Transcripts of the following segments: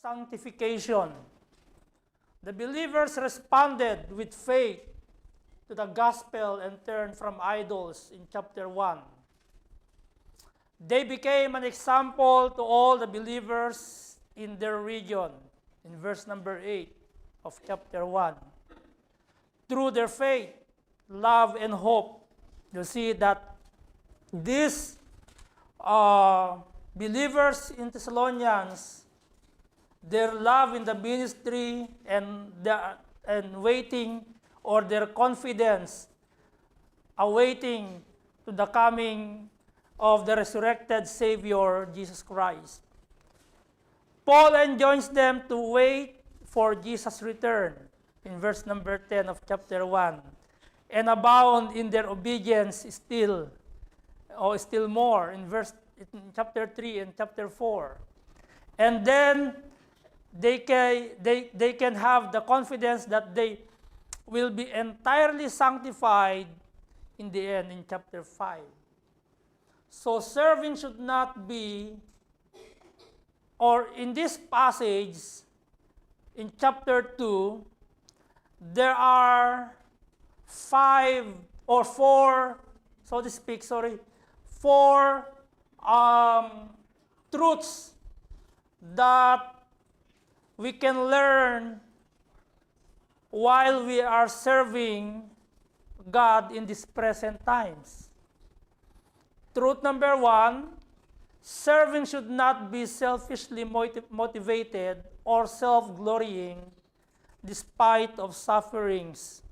sanctification. The believers responded with faith to the gospel and turned from idols in chapter 1. They became an example to all the believers in their region in verse number 8 of chapter 1. Through their faith, love, and hope, you see that these believers in Thessalonians, their love in the ministry and waiting, or their confidence awaiting to the coming of the resurrected Savior, Jesus Christ. Paul enjoins them to wait for Jesus' return in verse number 10 of chapter 1 and abound in their obedience still more in chapter 3 and chapter 4. And then they can have the confidence that they will be entirely sanctified in the end in chapter 5. So serving should not be, or in this passage, in chapter 2, there are four truths that we can learn while we are serving God in these present times. Truth number 1, serving should not be selfishly motivated or self-glorying despite of sufferings.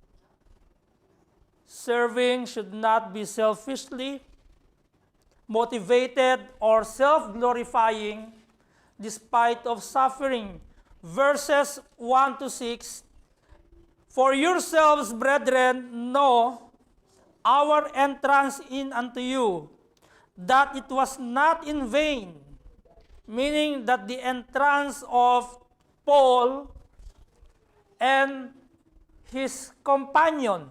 Serving should not be selfishly motivated or self-glorifying despite of suffering. Verses 1 to 6, for yourselves, brethren, know our entrance in unto you, that it was not in vain, meaning that the entrance of Paul and his companion.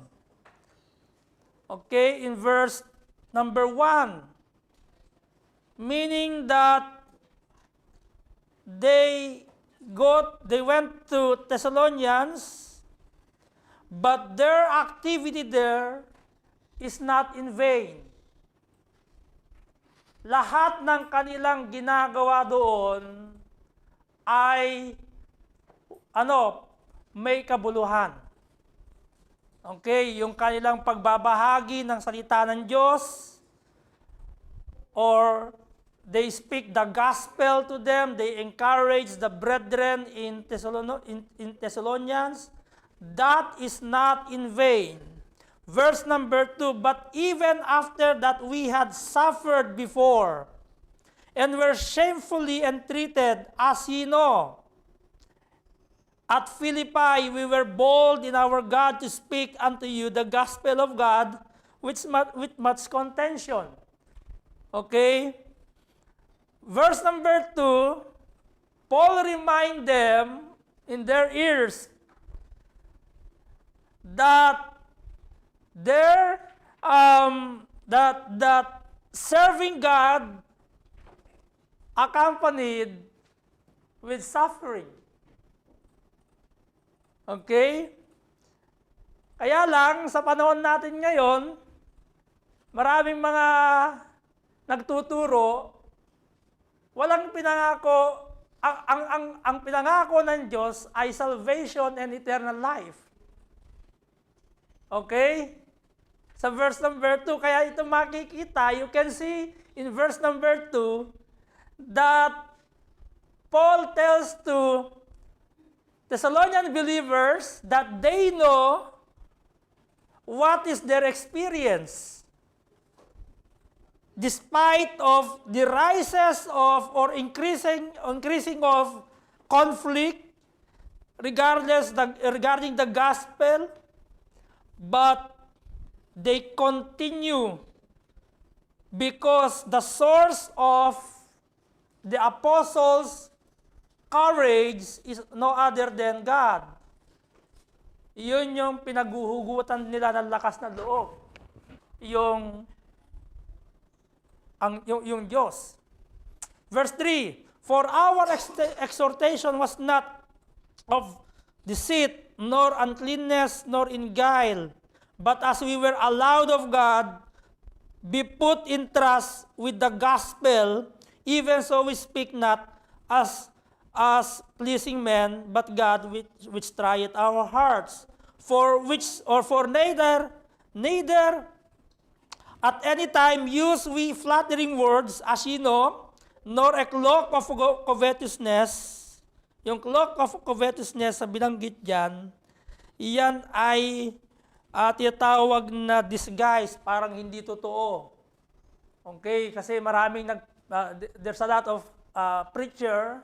Okay, in verse number 1, meaning that they went to Thessalonians, but their activity there is not in vain. Lahat ng kanilang ginagawa doon ay may kabuluhan. Okay, yung kanilang pagbabahagi ng salita ng Diyos, or they speak the gospel to them, they encourage the brethren in Thessalonians, that is not in vain. Verse number 2, but even after that we had suffered before, and were shamefully entreated, as ye know, at Philippi we were bold in our God to speak unto you the gospel of God with much contention. Okay? Verse number 2, Paul remind them in their ears that that serving God accompanied with suffering. Okay? Kaya lang, sa panahon natin ngayon, maraming mga nagtuturo, walang pinangako, ang pinangako ng Diyos ay salvation and eternal life. Okay? Sa verse number 2, kaya ito makikita, you can see in verse number 2, that Paul tells to Thessalonian believers that they know what is their experience. Despite of the rises of or increasing of conflict regarding the gospel, but they continue because the source of the apostles' courage is no other than God. Yun yung pinaghuhugutan nila ng lakas na loob. Yung Diyos. Verse 3, For our exhortation was not of deceit, nor uncleanness, nor in guile, but as we were allowed of God, be put in trust with the gospel, even so we speak not as pleasing men, but God which trieth our hearts. For neither at any time use we flattering words, as ye know, nor a cloak of covetousness. Yung cloak of covetousness sa binanggit dyan, iyan ay tinatawag na disguise, parang hindi totoo. Okay, kasi there's a lot of preacher,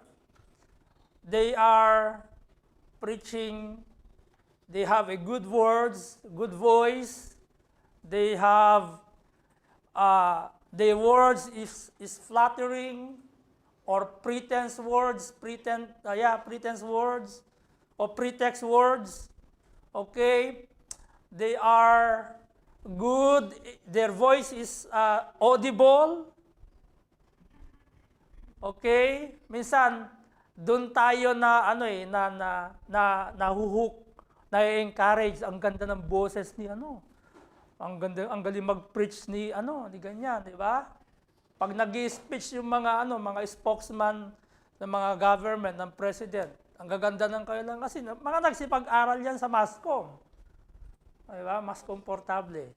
they are preaching, they have a good words, good voice, they have, their words is flattering, or pretense words, pretense words, or pretext words. Okay, they are good. Their voice is audible. Okay, minsan doon tayo na nahuhook, na-encourage. Ang ganda ng boses ni ang galing mag-preach ni ganyan, di ba? Pag nag-i-speech yung mga spokesman ng mga government, ng president, ang gaganda ng kailan kasi mga nagsipag-aral yan sa MASCOM. Diba? Mas komportable.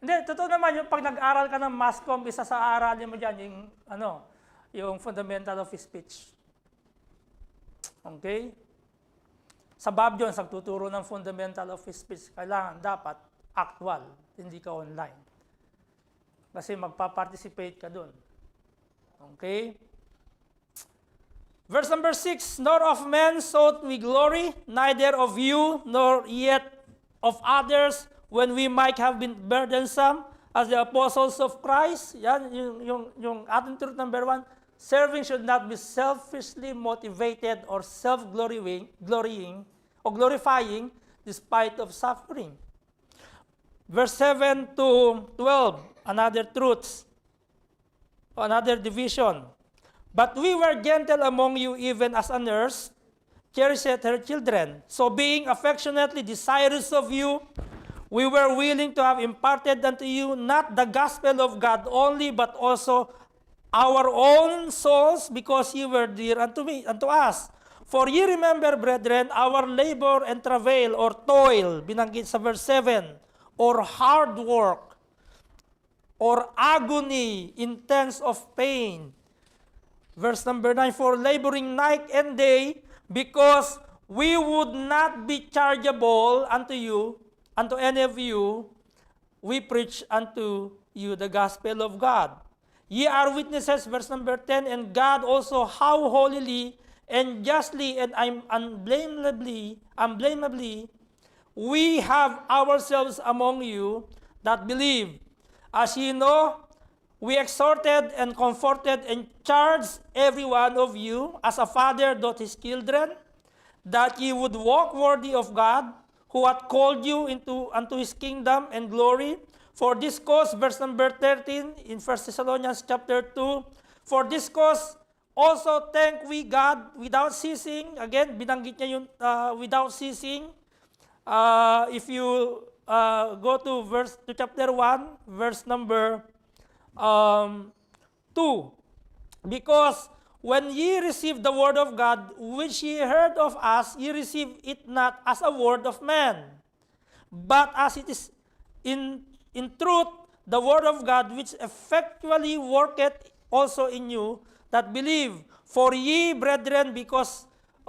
Hindi, totoo naman yung pag nag-aral ka ng MASCOM, isa sa aralin mo dyan, yung fundamental of speech. Okay? Sa Bob Jones, nagtuturo ng fundamental of speech, kailangan dapat actual, hindi ka online. Kasi magpa-participate ka dun. Okay? Verse number 6, nor of men sought we glory, neither of you, nor yet of others, when we might have been burdensome, as the apostles of Christ. Yan, yung ating truth number 1, serving should not be selfishly motivated or self-glorying or glorifying despite of suffering. Verse 7 to 12, another truths, another division. But we were gentle among you, even as a nurse cherisheth her children. So being affectionately desirous of you, we were willing to have imparted unto you not the gospel of God only, but also our own souls, because ye were dear unto us. For ye remember, brethren, our labor and travail or toil, binanggit sa verse 7, or hard work, or agony, intense of pain. Verse number 9, for laboring night and day, because we would not be chargeable unto you, unto any of you, we preach unto you the gospel of God. Ye are witnesses, verse number 10, and God also how holily and justly and unblameably, we have ourselves among you that believe. As ye know, we exhorted and comforted and charged every one of you, as a father doth his children, that ye would walk worthy of God, who hath called you unto his kingdom and glory. For this cause, verse number 13 in 1 Thessalonians chapter 2, for this cause also thank we God without ceasing. Again, binanggit niya yung without ceasing. If you go to chapter 1, verse number 2, because when ye received the word of God, which ye heard of us, ye received it not as a word of man, but as it is in truth the word of God, which effectually worketh also in you that believe. For ye, brethren, because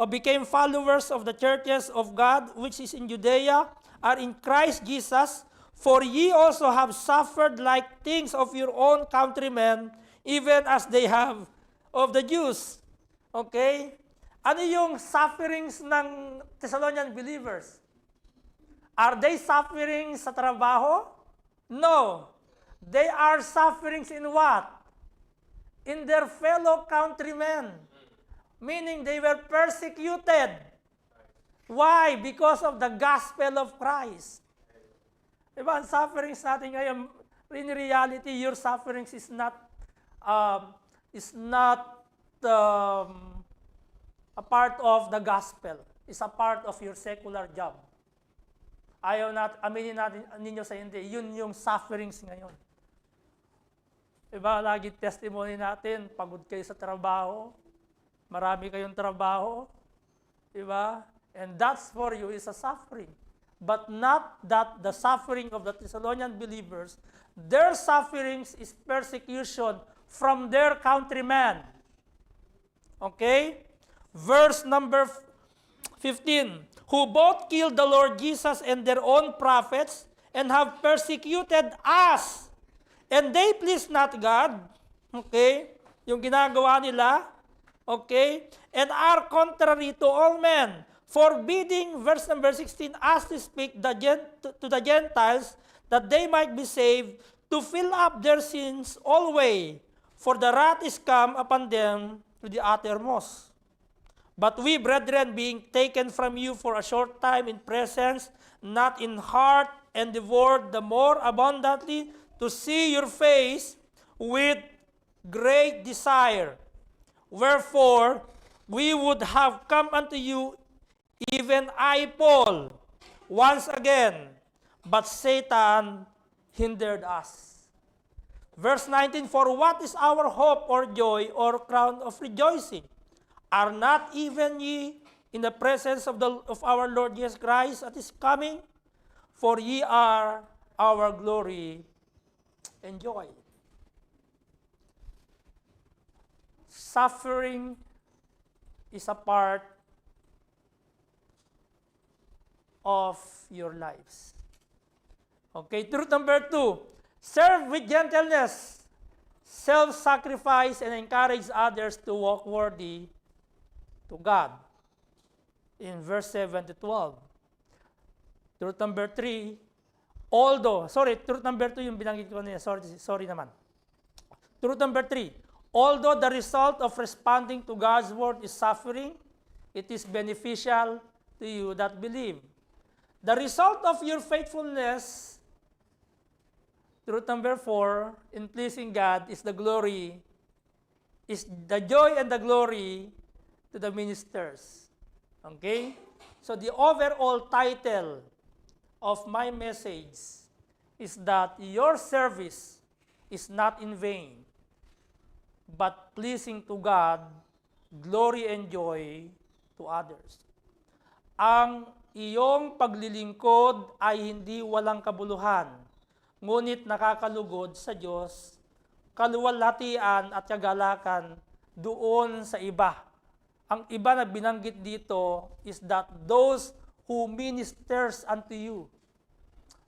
became followers of the churches of God, which is in Judea, are in Christ Jesus. For ye also have suffered like things of your own countrymen, even as they have of the Jews. Okay? Ano yung sufferings ng Thessalonian believers? Are they suffering sa trabaho? No. They are sufferings in what? In their fellow countrymen. Meaning they were persecuted. Why? Because of the gospel of Christ. Diba, ang sufferings natin ngayon, in reality, your sufferings is not a part of the gospel. It's a part of your secular job. Ayaw natin, aminin natin ninyo sa hindi, yun yung sufferings ngayon. Diba, lagi testimony natin, pagod kayo sa trabaho, marami kayong trabaho, diba? And that's for you is a suffering. But not that the suffering of the Thessalonian believers, their sufferings is persecution from their countrymen. Okay? Verse number 15, who both killed the Lord Jesus and their own prophets and have persecuted us. And they please not God. Okay? Yung ginagawa nila. Okay? And are contrary to all men, forbidding, verse number 16, us to speak to the Gentiles that they might be saved, to fill up their sins always, for the wrath is come upon them to the uttermost. But we, brethren, being taken from you for a short time in presence, not in heart, and devoured the more abundantly to see your face with great desire. Wherefore, we would have come unto you, even I, Paul, once again, but Satan hindered us. Verse 19, for what is our hope or joy or crown of rejoicing? Are not even ye in the presence of our Lord Jesus Christ at his coming? For ye are our glory and joy. Suffering is a part of your lives. Okay, truth number 2, serve with gentleness, self-sacrifice, and encourage others to walk worthy to God. In verse 7 to 12. Truth number 3, truth number 2 yung binanggit ko niya, sorry naman. Truth number 3, although the result of responding to God's word is suffering, it is beneficial to you that believe. The result of your faithfulness, truth number 4, in pleasing God is the joy and the glory to the ministers. Okay? So the overall title of my message is that your service is not in vain, but pleasing to God, glory and joy to others. Ang iyong paglilingkod ay hindi walang kabuluhan, ngunit nakakalugod sa Diyos, kaluwalhatian at kagalakan doon sa iba. Ang iba na binanggit dito is that those who ministers unto you,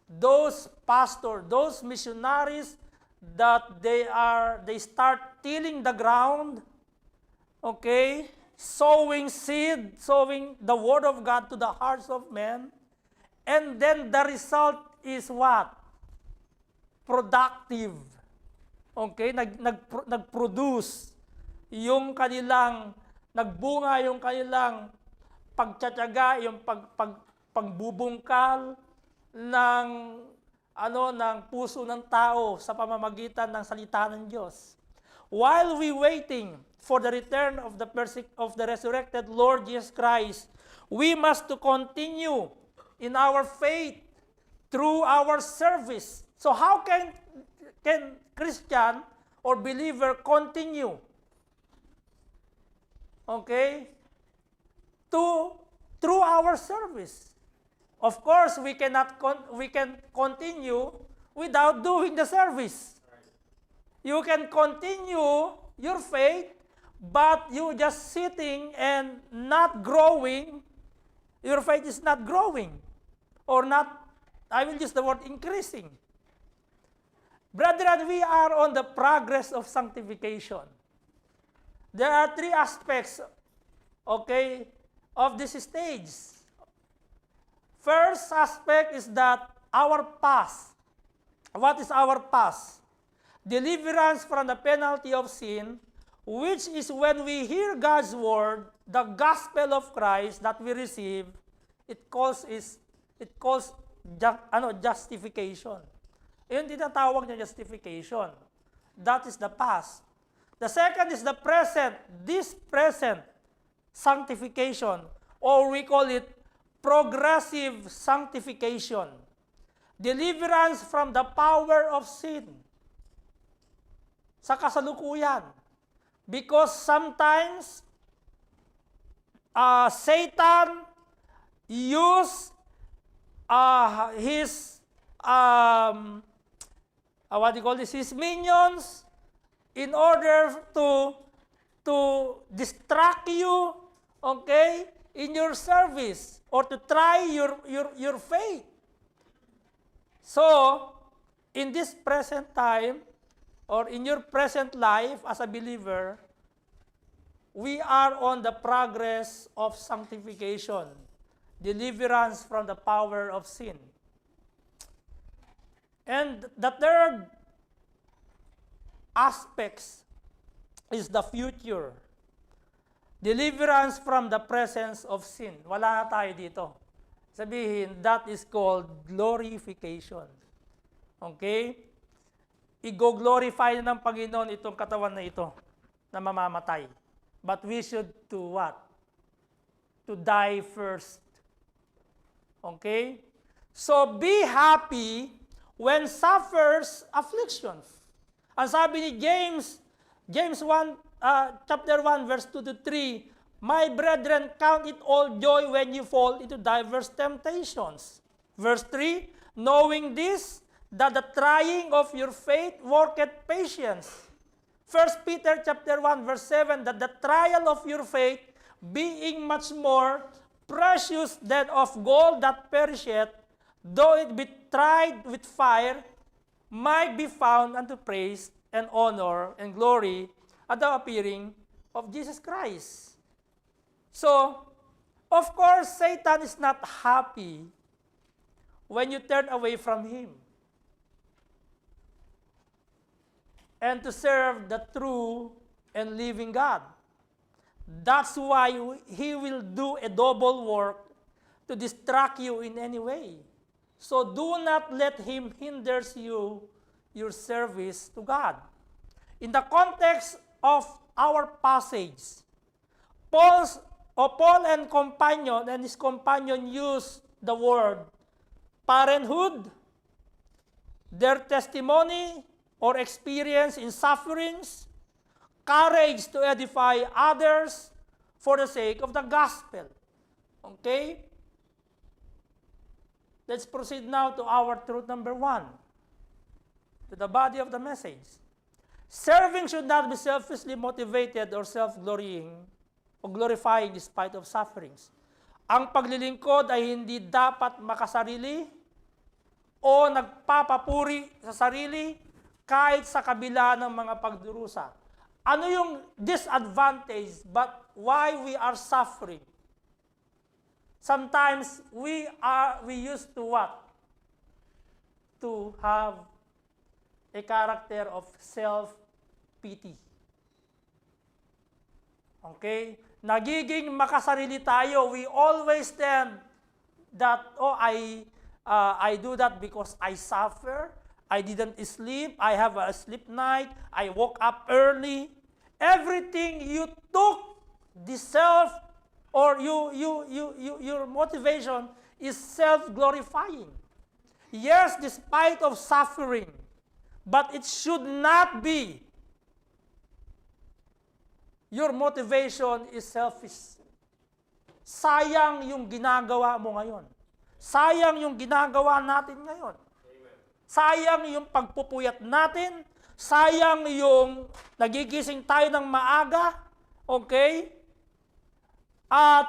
those pastor, those missionaries that they start tilling the ground, okay, sowing seed, sowing the word of God to the hearts of men, and then the result is what? Productive. Okay, nag-produce yung kanilang, nagbunga yung kanilang pagtsatsaga, yung pagbubungkal ng ng puso ng tao sa pamamagitan ng salita ng Diyos. While we waiting for the return of the resurrected Lord Jesus Christ, we must to continue in our faith through our service. So how can Christian or believer continue? Okay? Through our service. Of course, we can continue without doing the service. You can continue your faith, but you just sitting and not growing. Your faith is not growing. Or not, I will use the word increasing. Brethren, we are on the progress of sanctification. There are 3 aspects, okay, of this stage. First aspect is that our past. What is our past? Deliverance from the penalty of sin, which is when we hear God's word, the gospel of Christ that we receive, it calls justification. Yung tinatawag niya justification. That is the past. The second is the present, this present sanctification, or we call it progressive sanctification. Deliverance from the power of sin. Sa kasalukuyan. Because sometimes, Satan use his, his minions in order to distract you, okay, in your service or to try your faith. So, in this present time or in your present life as a believer, we are on the progress of sanctification, deliverance from the power of sin. And the third aspect is the future. Deliverance from the presence of sin. Wala na tayo dito. Sabihin, that is called glorification. Okay? I-glorify ng Panginoon itong katawan na ito na mamamatay. But we should do what? To die first. Okay? So be happy when suffers afflictions. Ang sabi ni James 1, chapter 1, verse 2 to 3, my brethren, count it all joy when you fall into diverse temptations. Verse 3, knowing this, that the trying of your faith worketh patience. 1 Peter chapter 1, verse 7, that the trial of your faith, being much more precious than of gold that perisheth, though it be tried with fire, might be found unto praise and honor and glory at the appearing of Jesus Christ. So, of course, Satan is not happy when you turn away from him and to serve the true and living God. That's why he will do a double work to distract you in any way. So do not let him hinder your service to God. In the context of our passage, Paul and his companion used the word parenthood, their testimony or experience in sufferings, courage to edify others for the sake of the gospel. Okay? Let's proceed now to our truth number 1, to the body of the message. Serving should not be selfishly motivated or self-glorying o glorifying despite of sufferings. Ang paglilingkod ay hindi dapat makasarili o nagpapapuri sa sarili kahit sa kabila ng mga pagdurusa. Ano yung disadvantage but why we are suffering? Sometimes we used to what? To have a character of self-pity. Okay? Nagiging makasarili tayo. We always tend that, I do that because I suffer. I didn't sleep. I have a sleep night. I woke up early. Everything you took the self or your motivation is self-glorifying. Yes, despite of suffering, but it should not be. Your motivation is selfish. Sayang yung ginagawa mo ngayon. Sayang yung ginagawa natin ngayon. Sayang yung pagpupuyat natin. Sayang yung nagigising tayo ng maaga. Okay? At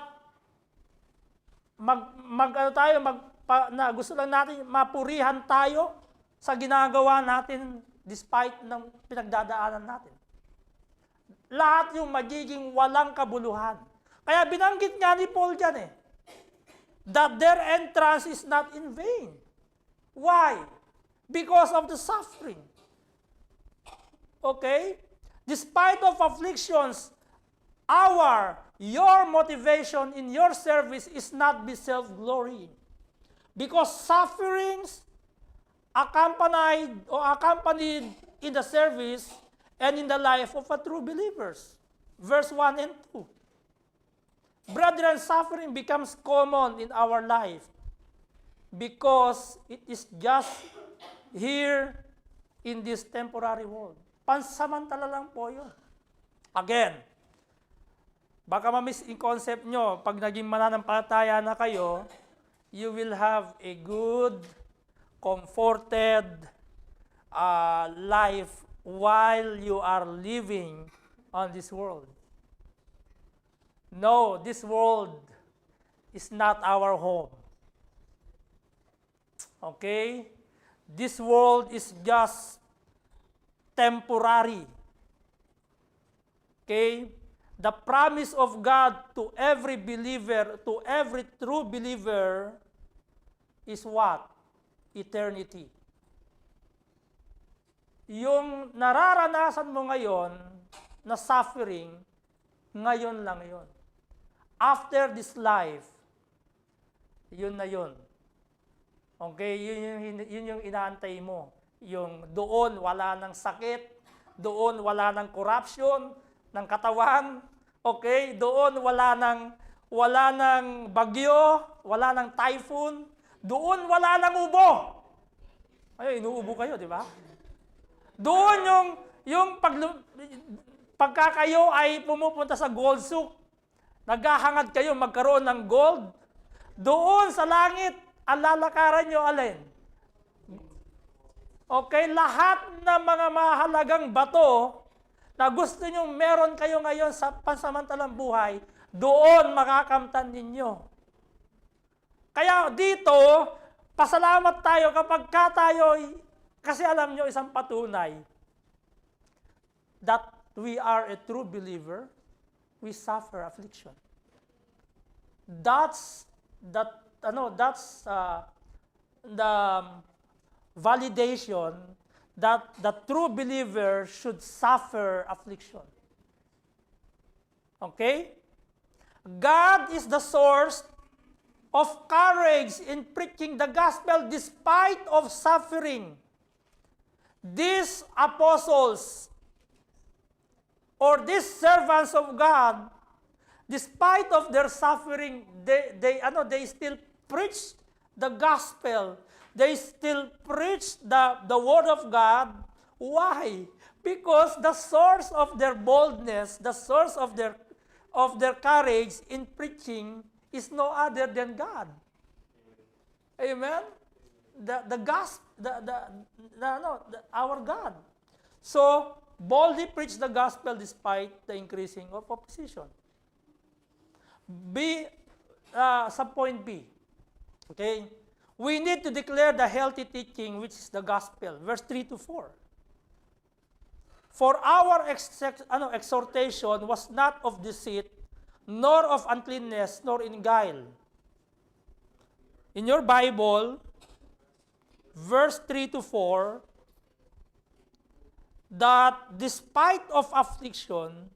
gusto lang natin mapurihan tayo sa ginagawa natin despite ng pinagdadaanan natin. Lahat yung magiging walang kabuluhan. Kaya binanggit nga ni Paul dyan that their entrance is not in vain. Why? Because of the suffering. Okay? Despite of afflictions, your motivation in your service is not be self-glorying. Because sufferings accompanied in the service and in the life of a true believers. Verse 1 and 2. Brethren, suffering becomes common in our life because it is just here in this temporary world. Pansamantala lang po yun. Again, baka ma-miss in concept nyo, pag naging mananampalataya na kayo, you will have a good, comforted life while you are living on this world. No, this world is not our home. Okay? This world is just temporary. Okay? The promise of God to every believer, to every true believer, is what? Eternity. Yung nararanasan mo ngayon na suffering, ngayon lang yon. After this life, yun na yun. Okay? Yun yung inaantay mo. Yung doon wala ng sakit, doon wala ng corruption ng katawan, okay? Doon wala ng bagyo, wala ng typhoon, doon wala ng ubo. Ay, inuubo kayo, di ba? Doon yung pagka kayo ay pumupunta sa gold souk, naghahangad kayo magkaroon ng gold, doon sa langit, ang lalakaran nyo alin? Okay, lahat ng mga mahalagang bato na gusto nyo meron kayo ngayon sa pansamantalang buhay, doon makakamtan ninyo. Kaya dito, pasalamat tayo kapag kasi alam nyo isang patunay, that we are a true believer, we suffer affliction. That's the validation that the true believer should suffer affliction. Okay? God is the source of courage in preaching the gospel despite of suffering. These apostles or these servants of God, despite of their suffering, they still preach the gospel. They still preach the word of God. Why? Because the source of their boldness, the source of their courage in preaching is no other than God. Amen? The gospel, our God. So, boldly preach the gospel despite the increasing of opposition. Sa point B, okay? We need to declare the healthy teaching, which is the gospel. Verse 3 to 4. For our exhortation was not of deceit, nor of uncleanness, nor in guile. In your Bible, verse 3 to 4, that despite of affliction,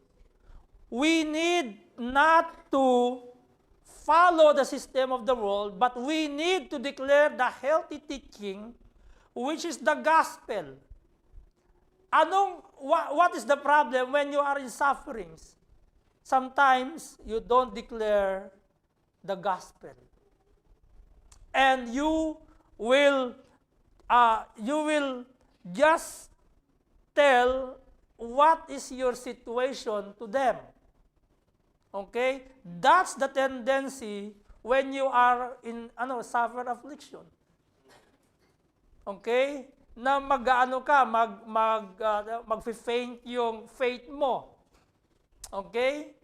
we need not to follow the system of the world, but we need to declare the healthy teaching, which is the gospel. What is the problem when you are in sufferings? Sometimes you don't declare the gospel. And you will just tell what is your situation to them. Okay? That's the tendency when you are in suffer affliction. Okay? Na mag-faint yung faith mo. Okay?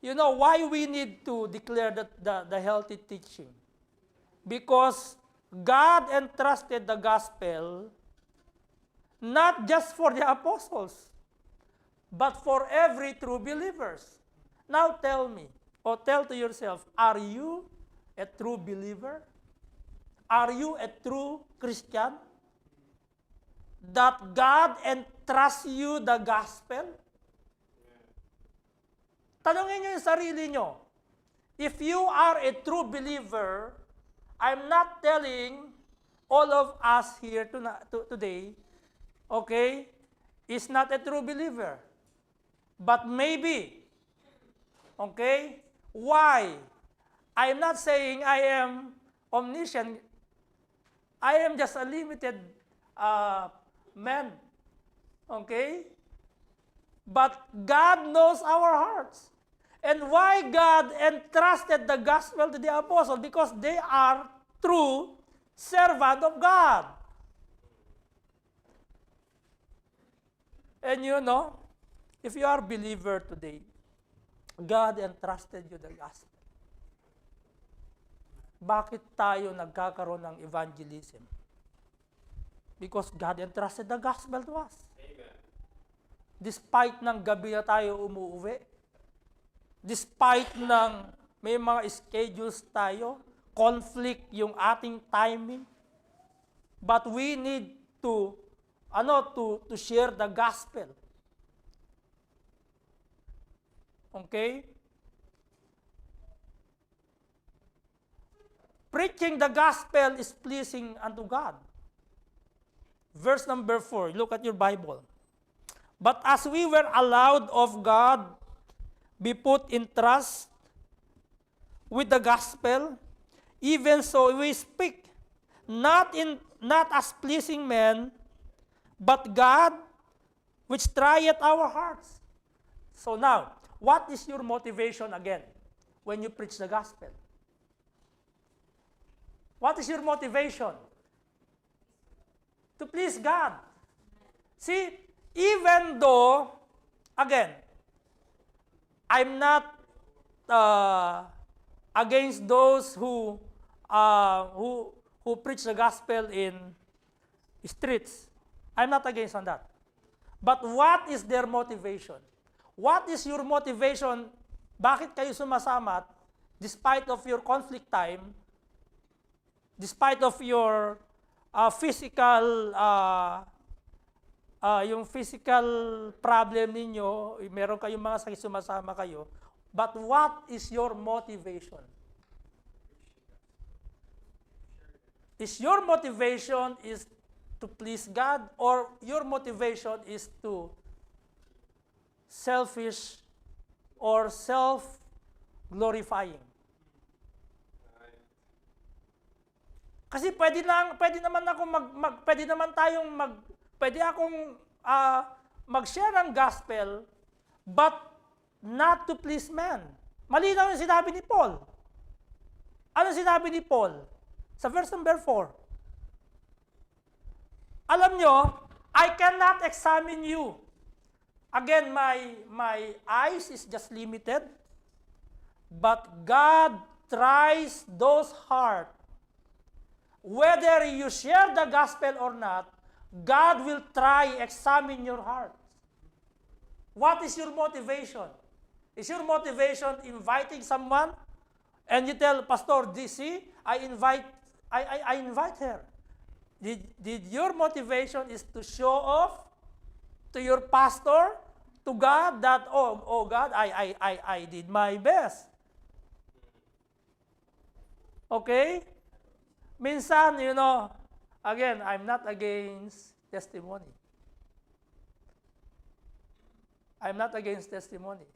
You know why we need to declare the healthy teaching? Because God entrusted the gospel not just for the apostles, but for every true believers. Now tell me, or tell to yourself, are you a true believer? Are you a true Christian? That God entrusts you the gospel? Tanungin niyo yung sarili niyo. If you are a true believer, I'm not telling all of us here today, okay? is not a true believer. But maybe, okay? Why? I am not saying I am omniscient. I am just a limited man. Okay? But God knows our hearts. And why God entrusted the gospel to the apostle? Because they are true servant of God. And you know, if you are a believer today, God entrusted you the gospel. Bakit tayo nagkakaroon ng evangelism? Because God entrusted the gospel to us. Amen. Despite ng gabi na tayo umuuwi, despite ng may mga schedules tayo, conflict yung ating timing, but we need to share the gospel. Okay? Preaching the gospel is pleasing unto God. Verse number 4, look at your Bible. But as we were allowed of God, be put in trust with the gospel, even so we speak, not as pleasing men, but God, which trieth our hearts. So now, what is your motivation again when you preach the gospel? What is your motivation? To please God. See, even though, again, I'm not against those who preach the gospel in streets. I'm not against on that. But what is their motivation? What is your motivation? Bakit kayo sumasama despite of your conflict time, despite of your physical yung physical problem ninyo, meron kayong mga sakit, sumasama kayo, but what is your motivation? Is your motivation is to please God, or your motivation is to selfish or self-glorifying? Kasi pwede naman akong mag-share ang gospel, but not to please man. Malinaw yung sinabi ni Paul. Ano sinabi ni Paul? Sa verse number 4. Alam nyo, I cannot examine you. Again, my eyes is just limited, but God tries those hearts. Whether you share the gospel or not, God will examine your heart. What is your motivation? Is your motivation inviting someone? And you tell Pastor DC, I invite her. Did your motivation is to show off to your pastor, to God, that, oh God, I did my best. Okay? Minsan, again, I'm not against testimony. I'm not against testimony.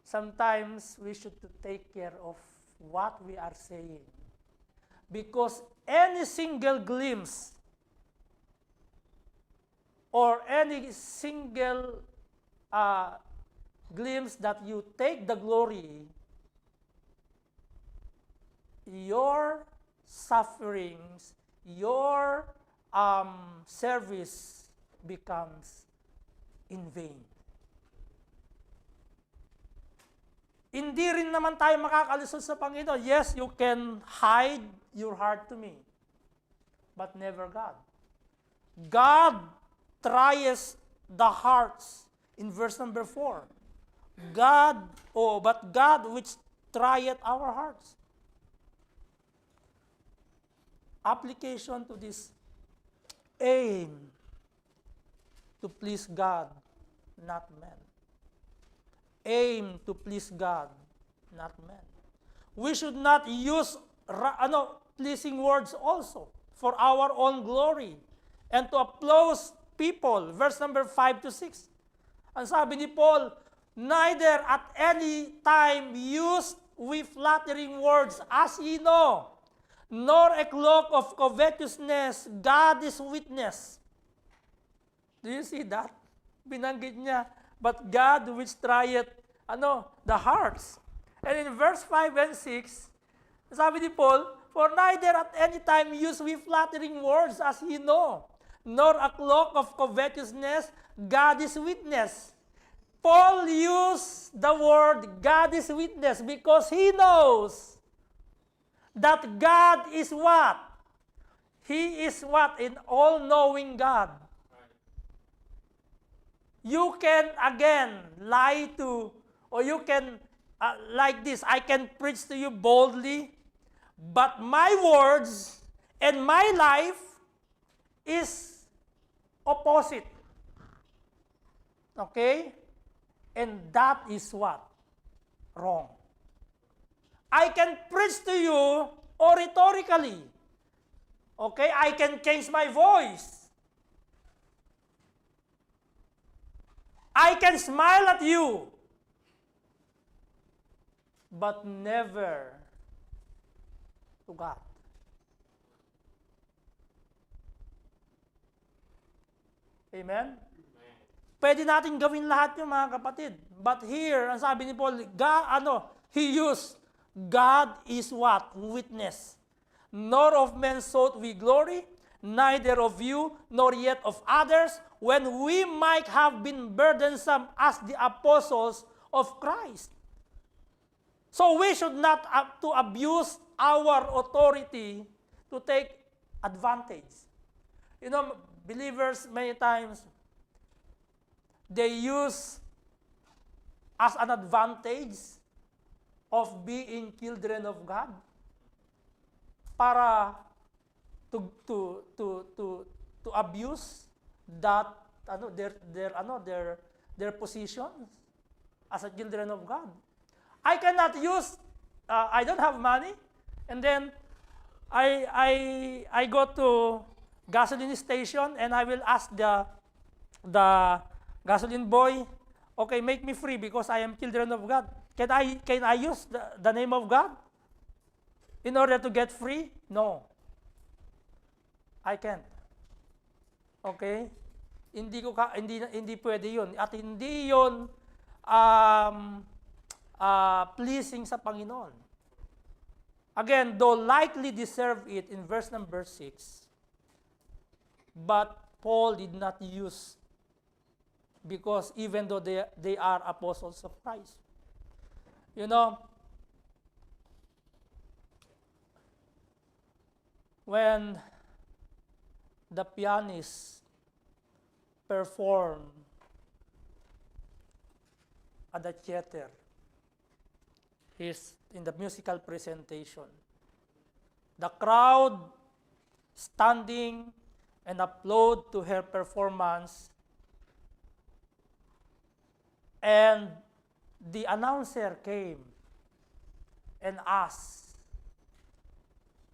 Sometimes we should take care of what we are saying. Because any single glimpse or any single glimpse that you take the glory, your sufferings, your service becomes in vain. Hindi rin naman tayo makakalusot sa Panginoon. Yes, you can hide your heart to me, but never God. God tries the hearts in verse number 4. But God which trieth our hearts. Application to this: aim to please God, not man. Aim to please God, not man. We should not use pleasing words also for our own glory and to people. Verse number 5 to 6. Ang sabi ni Paul, neither at any time use we flattering words, as ye know, nor a cloak of covetousness, God is witness. Do you see that? Binanggit niya, but God which trieth, the hearts. And in verse 5 and 6, sabi ni Paul, for neither at any time use we flattering words, as ye know, nor a cloak of covetousness, God is witness. Paul used the word God is witness because he knows that God is what? He is what? An all-knowing God. You can, again, lie to, or you can, like this, I can preach to you boldly, but my words and my life is opposite. Okay? And that is what? Wrong. I can preach to you oratorically. Okay? I can change my voice. I can smile at you. But never to God. Amen? Pwede natin gawin lahat yung mga kapatid. But here, ang sabi ni Paul, he used, God is what? Witness. Nor of men sought we glory, neither of you, nor yet of others, when we might have been burdensome as the apostles of Christ. So we should not to abuse our authority to take advantage. You know, believers many times, they use as an advantage of being children of God para to abuse that their position as a children of God. I cannot use I don't have money, and then I go to gasoline station and I will ask the gasoline boy, okay, make me free because I am children of God. Can I use the name of God in order to get free? No. I can't. Okay? Hindi pwede 'yun. At hindi 'yun pleasing sa Panginoon. Again, though likely deserve it in verse number 6, but Paul did not use, because even though they are apostles of Christ. You know, when the pianist performed at the theater, is in the musical presentation, the crowd standing and applaud to her performance, and the announcer came and asked,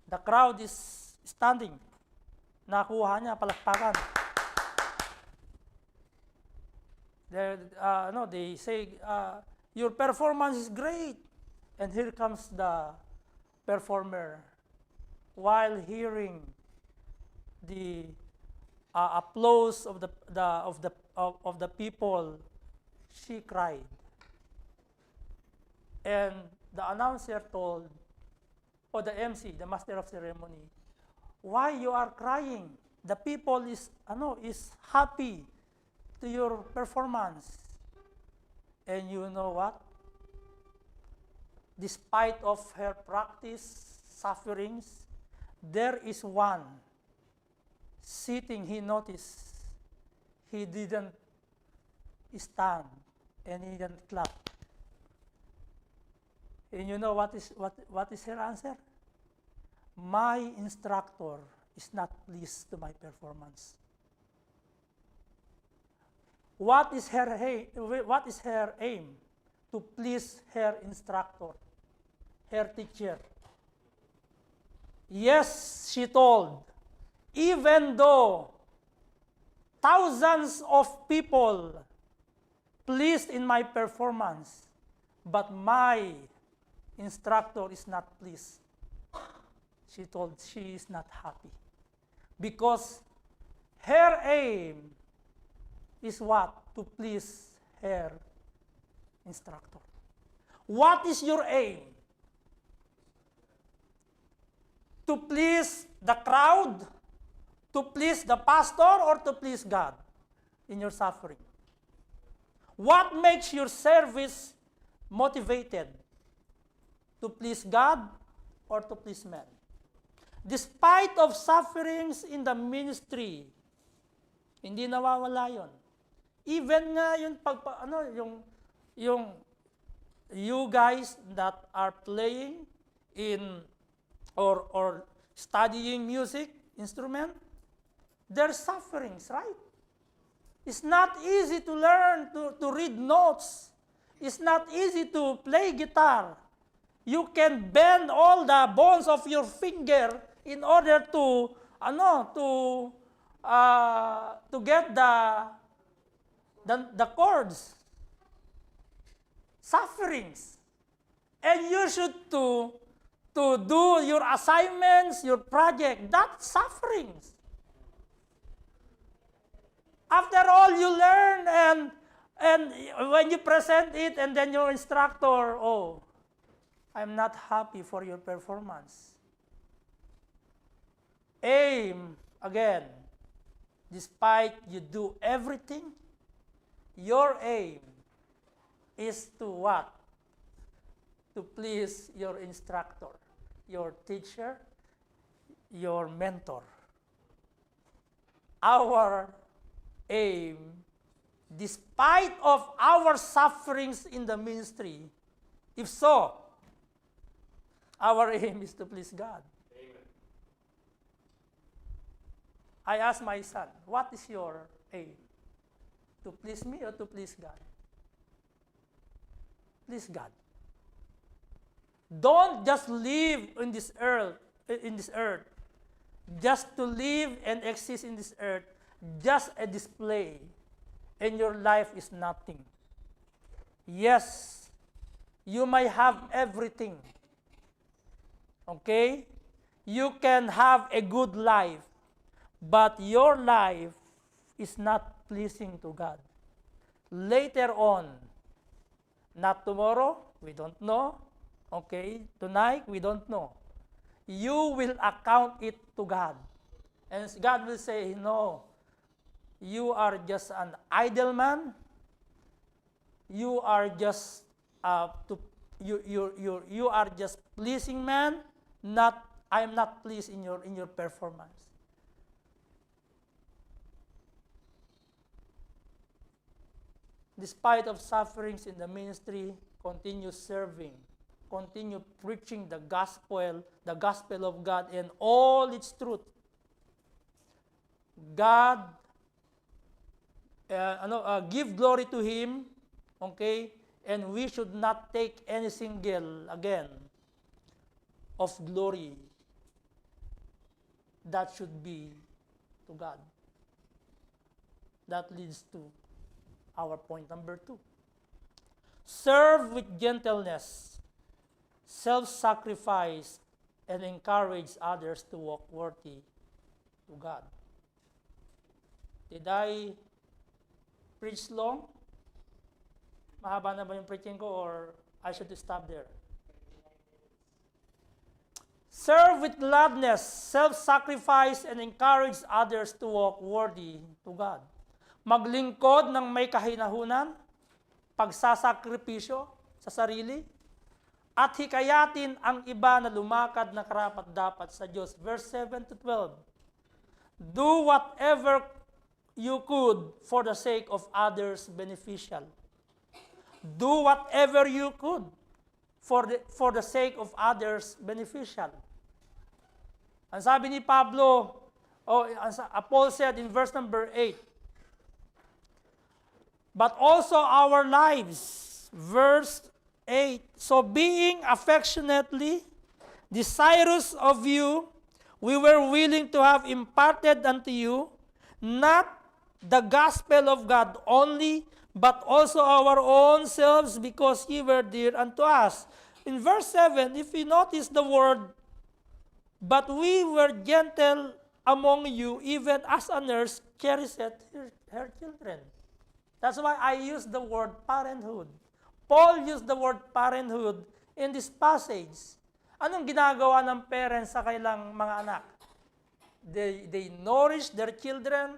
the crowd is standing, nakuha niya, palakpakan. They say, your performance is great. And here comes the performer. While hearing the applause of the people, she cried. And the announcer told, or the MC, the master of ceremony, why you are crying? The people is happy to your performance. And you know what? Despite of her practice, sufferings, there is one sitting, he noticed, he didn't stand and he didn't clap. And you know what is her answer? My instructor is not pleased to my performance. What is her aim? To please her instructor, her teacher. Yes, she told, even though thousands of people pleased in my performance, but my instructor is not pleased. She told she is not happy because her aim is what? To please her instructor. What is your aim? To please the crowd, to please the pastor, or to please God in your suffering? What makes your service motivated? To please God or to please men? Despite of sufferings in the ministry, hindi nawawala yon. Even nga yung you guys that are playing in or studying music instrument, there's sufferings, right? It's not easy to learn to read notes. It's not easy to play guitar. You can bend all the bones of your finger in order to get the chords. Sufferings. And you should to do your assignments, your project. That's sufferings. After all, you learn and when you present it and then your instructor, oh, I'm not happy for your performance. Aim, again, despite you do everything, your aim is to what? To please your instructor, your teacher, your mentor. Our aim, despite of our sufferings in the ministry, if so, our aim is to please God. Amen. I asked my son, what is your aim? To please me or to please God? Please God. Don't just live in this earth, just to live and exist in this earth, just a display, and your life is nothing. Yes, you may have everything. Okay? You can have a good life, but your life is not pleasing to God. Later on, not tomorrow, we don't know. Okay? Tonight, we don't know. You will account it to God. And God will say, no, you are just an idle man. You are just you are just pleasing man. I am not pleased in your performance. Despite of sufferings in the ministry, continue serving, continue preaching the gospel of God and all its truth. God, give glory to Him, okay? And we should not take any single, again, of glory. That should be to God. That leads to our point number 2. Serve with gentleness, self-sacrifice, and encourage others to walk worthy to God. Did I preach long? Mahaba na ba yung preaching ko or I should stop there? Serve with gladness, self-sacrifice, and encourage others to walk worthy to God. Maglingkod ng may kahinahunan, pagsasakripisyo sa sarili, at hikayatin ang iba na lumakad na karapat-dapat sa Diyos. Verse 7 to 12. Do whatever you could for the sake of others beneficial. Do whatever you could for the sake of others beneficial. Ang sabi ni Pablo, Paul said in verse number 8, but also our lives, verse 8, so being affectionately desirous of you, we were willing to have imparted unto you, not the gospel of God only, but also our own selves, because ye were dear unto us. In verse 7, if you notice the word, but we were gentle among you, even as a nurse cherisheth her children. That's why I use the word parenthood. Paul used the word parenthood in this passage. Anong ginagawa ng parents sa kailang mga anak? They nourish their children,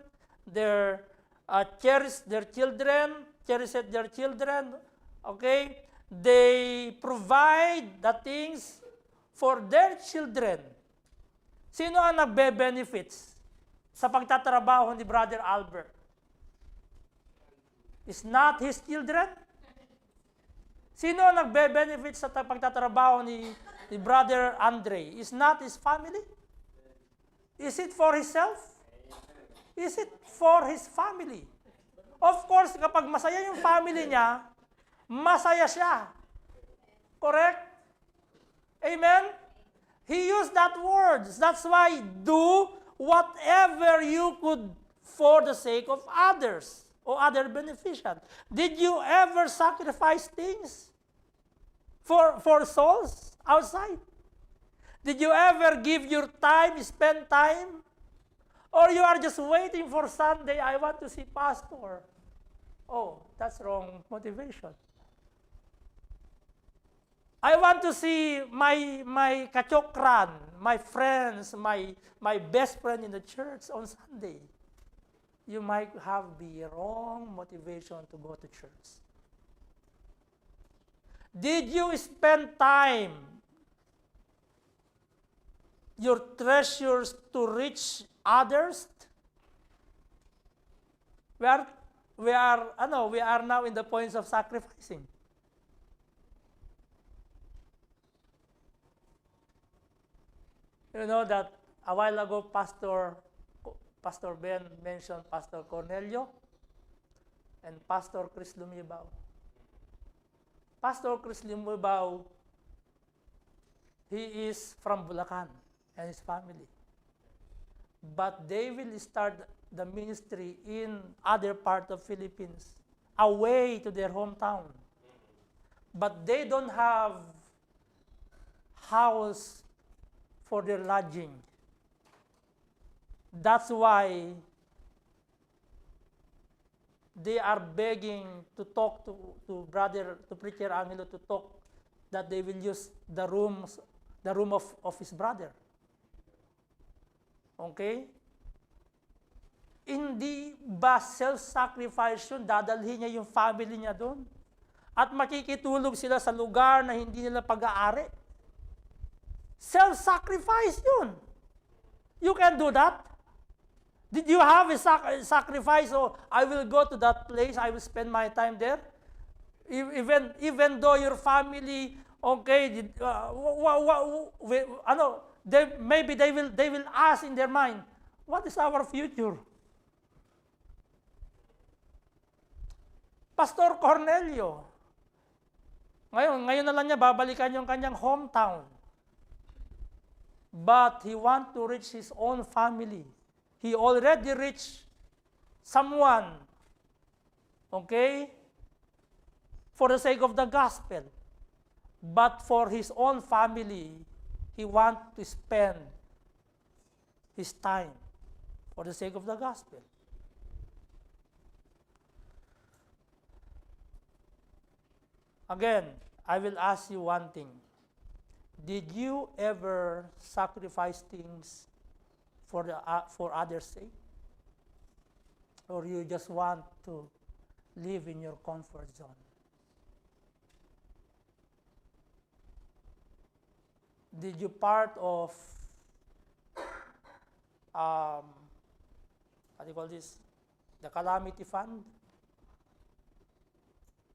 cherish their children, okay? They provide the things for their children. Sino ang nagbe-benefits sa pagtatrabaho ni Brother Albert? Is not his children? Sino ang nagbe-benefit sa pagtatrabaho ni Brother Andre? Is not his family? Is it for himself? Is it for his family? Of course, kapag masaya yung family niya, masaya siya. Correct? Amen? He used that word. That's why do whatever you could for the sake of others or other beneficial. Did you ever sacrifice things for souls outside? Did you ever give your time, spend time? Or you are just waiting for Sunday, I want to see pastor. Oh, that's wrong motivation. I want to see my kachokran, my friends, my best friend in the church on Sunday. You might have the wrong motivation to go to church. Did you spend time, your treasures, to reach others? We are now in the points of sacrificing. You know that a while ago, Pastor Ben mentioned Pastor Cornelio and Pastor Chris Lumibao. Pastor Chris Lumibao, he is from Bulacan and his family. But they will start the ministry in other part of Philippines, away to their hometown. But they don't have house for their lodging. That's why they are begging to talk to Preacher Angelo to talk that they will use the room of his brother. Okay? Hindi ba self-sacrifice yun? Dadalhin niya yung family niya doon? At makikitulog sila sa lugar na hindi nila pag-aari? Self-sacrifice yun. You can do that. Did you have a sacrifice? Oh, I will go to that place. I will spend my time there. Even though your family, okay, maybe they will ask in their mind, what is our future? Pastor Cornelio, ngayon na lang niya babalikan yung kanyang hometown. But he want to reach his own family. He already reached someone, okay, for the sake of the gospel. But for his own family, he want to spend his time for the sake of the gospel. Again, I will ask you one thing. Did you ever sacrifice things for others' sake? Or you just want to live in your comfort zone? Did you part of what do you call this? The calamity fund?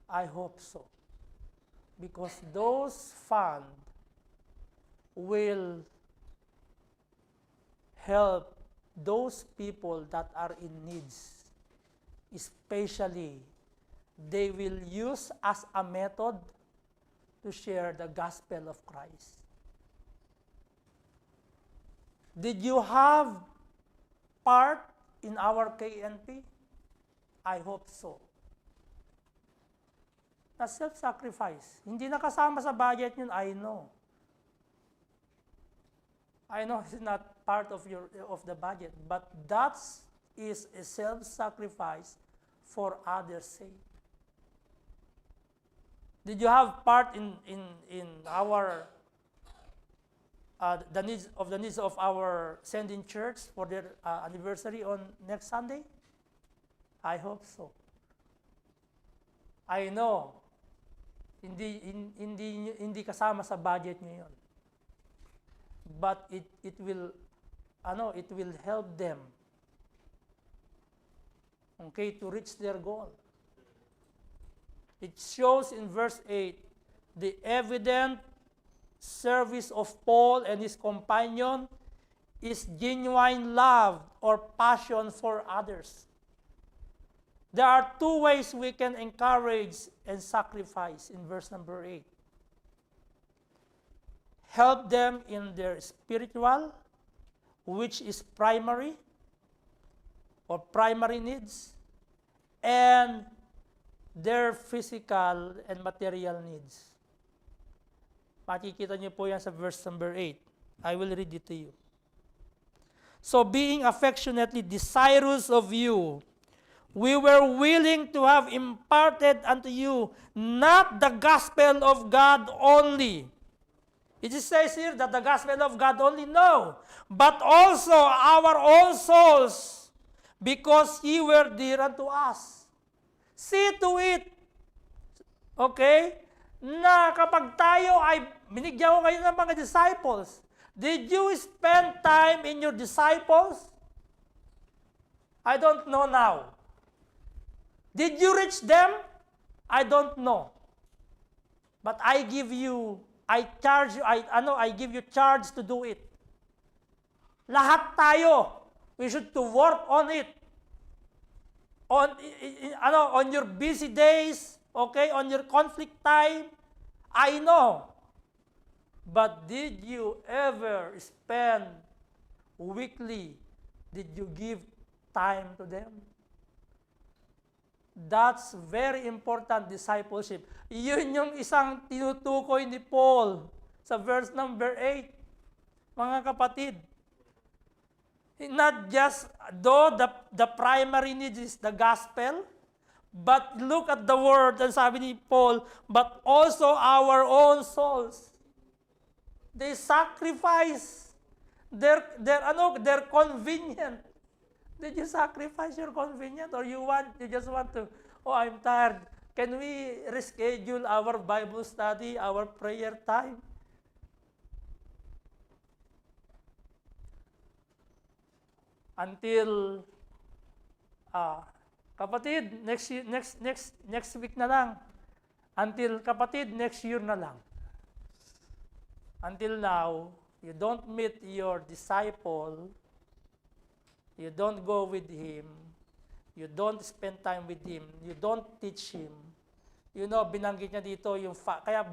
I hope so. Because those funds will help those people that are in needs. Especially, they will use as a method to share the gospel of Christ. Did you have part in our KNP? I hope so. Na self-sacrifice. Hindi nakasama sa budget yun, I know. I know it's not part of the budget, but that is a self-sacrifice for others' sake. Did you have part in our the needs of our sending church for their anniversary on next Sunday? I hope so. I know hindi kasama sa budget niyo 'yon. But it will help them, okay, to reach their goal. It shows in verse 8 the evident service of Paul and his companion is genuine love or passion for others. There are two ways we can encourage and sacrifice in verse number 8. Help them in their spiritual, which is primary needs, and their physical and material needs. Makikita niyo po yan sa verse number 8. I will read it to you. So being affectionately desirous of you, we were willing to have imparted unto you not the gospel of God only. It says here that the gospel of God only, no, but also our own souls, because ye were dear unto us. See to it, okay, na kapag tayo ay binigyan ko kayo ng mga disciples, did you spend time in your disciples? I don't know now. Did you reach them? I don't know. But I give you charge to do it. Lahat tayo, we should to work on it. On your busy days, okay, on your conflict time, I know. But did you ever spend weekly, did you give time to them? That's very important discipleship. Yun yung isang tinutukoy ni Paul sa verse number 8. Mga kapatid, not just, though the primary need is the gospel, but look at the word, and sabi ni Paul, but also our own souls. They sacrifice their convenient. Did you sacrifice your convenience, or you just want to, oh, I'm tired. Can we reschedule our Bible study, our prayer time? Until kapatid, next week na lang. Until kapatid, next year na lang. Until now, you don't meet your disciple, you don't go with him, you don't spend time with him, you don't teach him. You know, binanggit niya dito yung kaya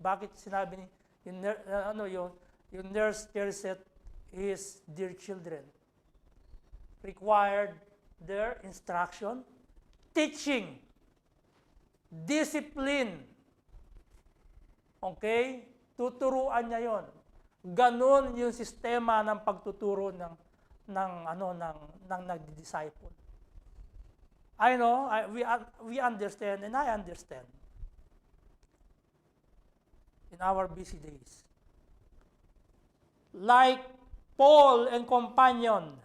bakit sinabi ni yung nurse said his dear children required their instruction, teaching, discipline. Okay? Tuturuan niya yon. Ganun yung sistema ng pagtuturo ng nagdi-disciple. I know, we understand, and I understand. In our busy days. Like Paul and companion,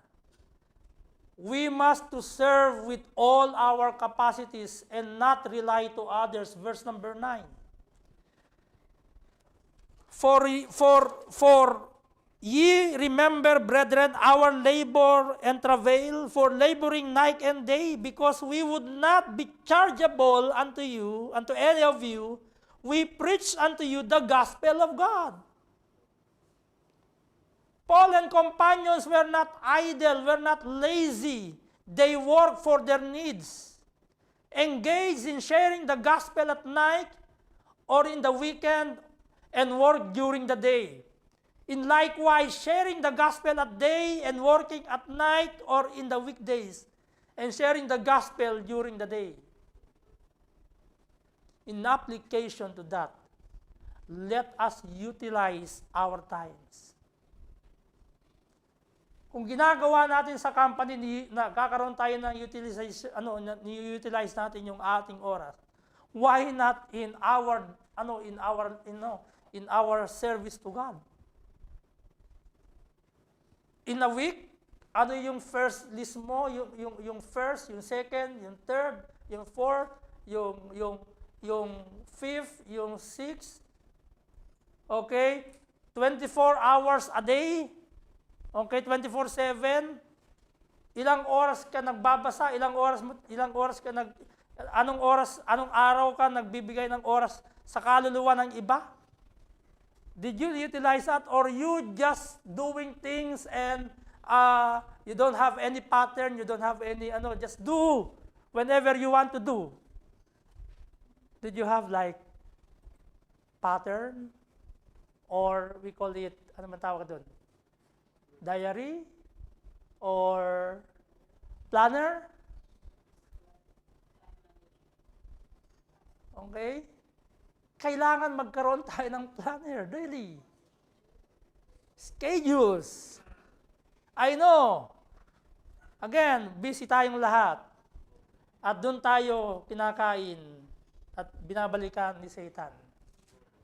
we must to serve with all our capacities and not rely to others. Verse number 9. For ye remember, brethren, our labor and travail, for laboring night and day, because we would not be chargeable unto you, unto any of you, we preach unto you the gospel of God. Paul and companions were not idle, were not lazy. They worked for their needs, engaged in sharing the gospel at night or in the weekend, and work during the day. In likewise, sharing the gospel at day and working at night or in the weekdays. and sharing the gospel during the day. In application to that, let us utilize our times. Kung ginagawa natin sa company, nagkakaroon tayo ng utilize natin yung ating oras. Why not in our service to God? In a week, ano yung first list mo, yung first, yung second, yung third, yung fourth, yung fifth, yung sixth. Okay? 24 hours a day. Okay, 24/7. Ilang oras ka nagbabasa, anong araw ka nagbibigay ng oras sa kaluluwa ng iba? Did you utilize that, or you just doing things and you don't have any pattern, you don't have any just do whenever you want to do? Did you have like pattern, or we call it, ano man tawag doon? Diary or planner? Okay? Kailangan magkaroon tayo ng planner, daily. Schedules. I know. Again, busy tayong lahat. At doon tayo kinakain at binabalikan ni Satan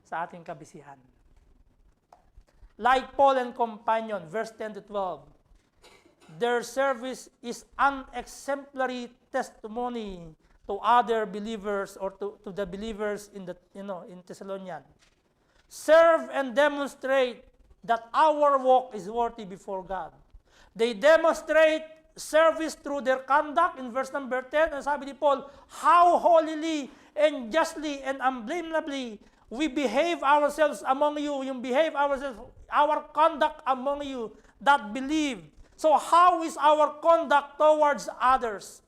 sa ating kabisihan. Like Paul and companion, verse 10 to 12, their service is an exemplary testimony to other believers, or to the believers in Thessalonian. Serve and demonstrate that our walk is worthy before God. They demonstrate service through their conduct in verse number 10. And sabi ni Paul, how holily and justly and unblameably we behave ourselves among you, our conduct among you that believe. So how is our conduct towards others?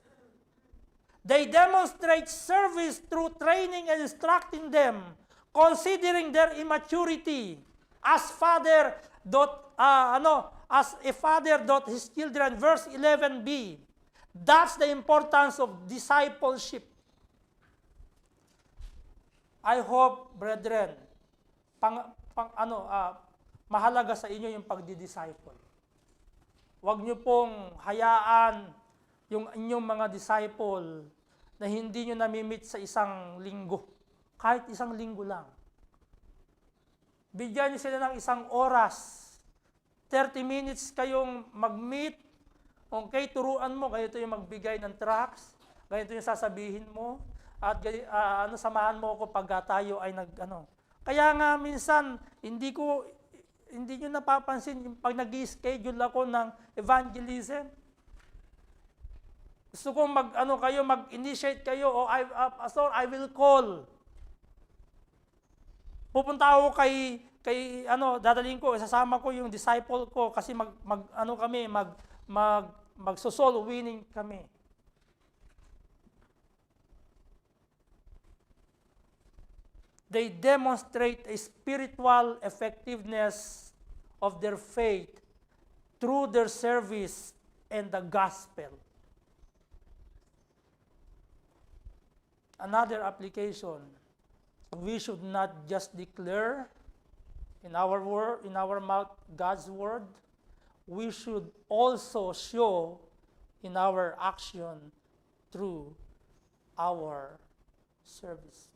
They demonstrate service through training and instructing them, considering their immaturity as a father doth his children. Verse 11b. That's the importance of discipleship. I hope, brethren, mahalaga sa inyo yung pagdi-disciple. Huwag niyo pong hayaan yung inyong mga disciple na hindi niyo nami-meet sa isang linggo. Kahit isang linggo lang. Bigyan niyo sila ng isang oras. 30 minutes kayong mag-meet. Okay, turuan mo, ganito yung magbigay ng tracts, ganito yung sasabihin mo, at samahan mo ako pag tayo ay Kaya nga minsan, hindi nyo napapansin yung pag nag-schedule ako ng evangelism. Gusto ko mag-initiate kayo, Pastor, I will call. Pupunta ako dadalhin ko, isasama ko yung disciple ko kasi magso-soul winning kami. They demonstrate a spiritual effectiveness of their faith through their service and the gospel. Another application, we should not just declare in our mouth God's word, we should also show in our action through our service.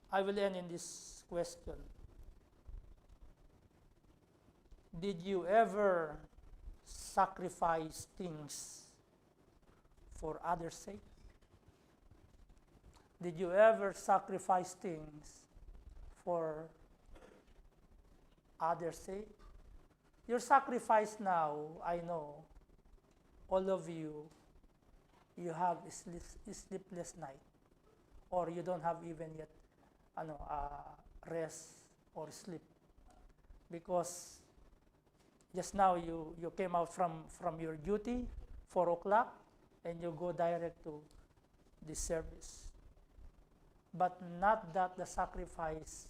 I will end in this question. Did you ever sacrifice things for others' sake? Did you ever sacrifice things for others' sake? Your sacrifice now, I know, all of you have a sleepless night, or you don't have even yet rest or sleep, because just now you came out from your duty 4 o'clock and you go direct to this service. But not that the sacrifice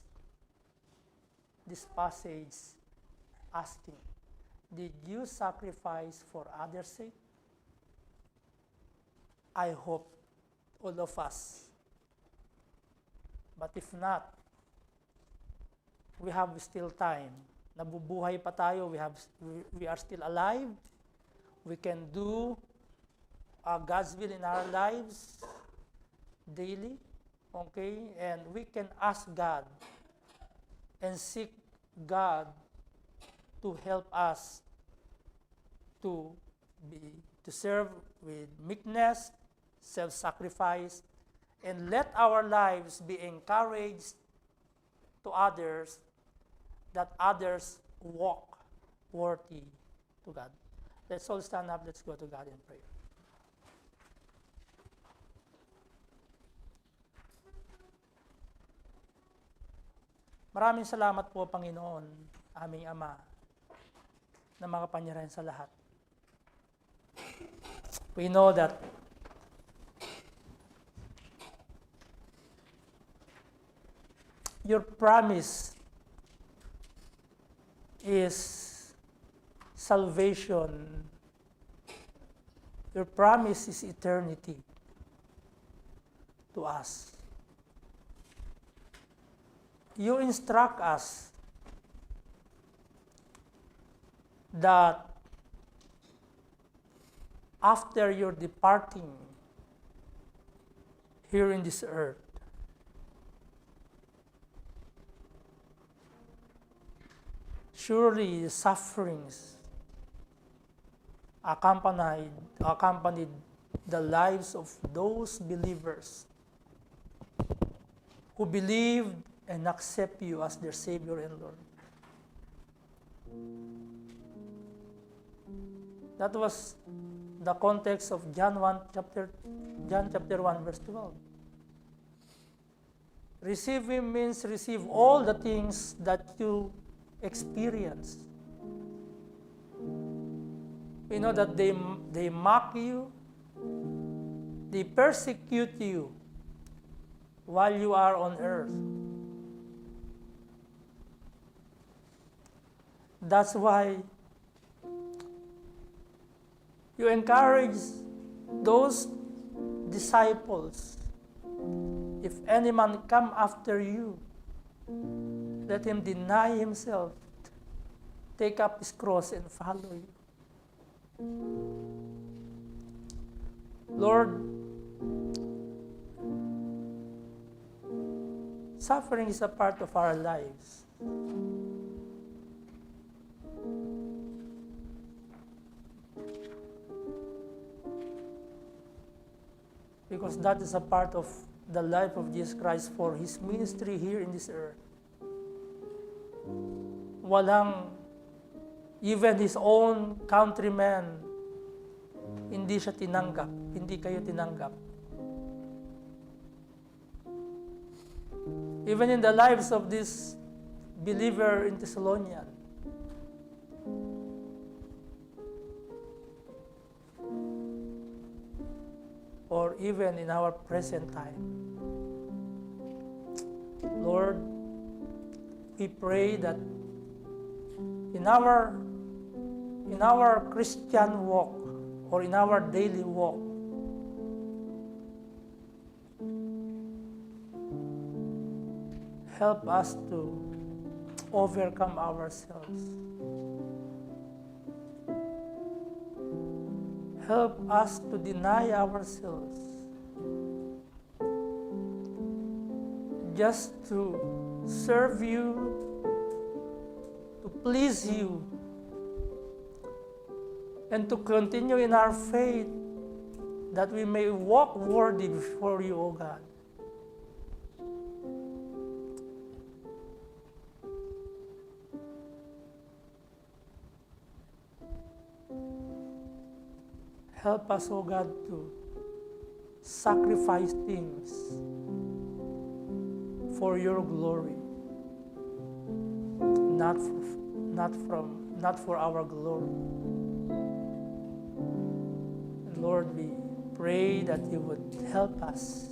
this passage asking. Did you sacrifice for others' sake? I hope all of us. But if not, we have still time. Nabubuhay pa tayo, we are still alive. We can do God's will in our lives daily, okay? And we can ask God and seek God to help us to serve with meekness, self-sacrifice, and let our lives be encouraged to others, that others walk worthy to God. Let's all stand up, let's go to God in prayer. Maraming salamat po, Panginoon, aming Ama, na makapangyarihan sa lahat. We know that your promise is salvation. Your promise is eternity to us. You instruct us that after your departing here in this earth, surely the sufferings accompanied the lives of those believers who believed and accept you as their Savior and Lord. That was the context of John chapter 1, verse 12. Receive Him means receive all the things that you experience. We know that they mock you, they persecute you while you are on earth. That's why you encourage those disciples, if any man come after you, let him deny himself, take up his cross and follow you. Lord, suffering is a part of our lives. Because that is a part of the life of Jesus Christ for His ministry here in this earth. Even His own countrymen, hindi siya tinanggap, hindi kayo tinanggap. Even in the lives of this believer in Thessalonian, or even in our present time. Lord, we pray that in our Christian walk or in our daily walk, help us to overcome ourselves. Help us to deny ourselves just to serve you, to please you, and to continue in our faith that we may walk worthy before you, O God. Help us, O God, to sacrifice things for your glory, not for our glory. And Lord, we pray that you would help us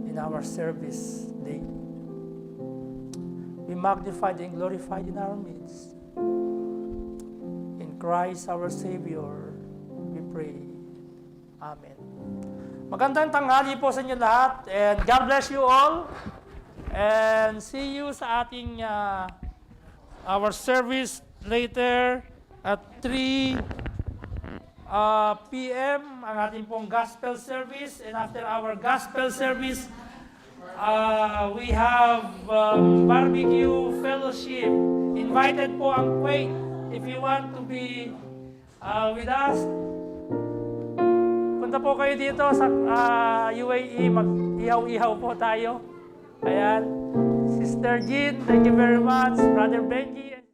in our service daily. be magnified and glorified in our midst. In Christ our Savior, we pray. Amen. Magandang tanghali po sa inyo lahat, and God bless you all. And see you sa ating our service later at 3 p.m. ang ating pong gospel service. And after our gospel service, we have barbecue fellowship. Invited po ang Kuwait. If you want to be with us, punta po kayo dito sa UAE, mag-ihaw-ihaw po tayo. Ayan. Sister Jean, thank you very much. Brother Benji.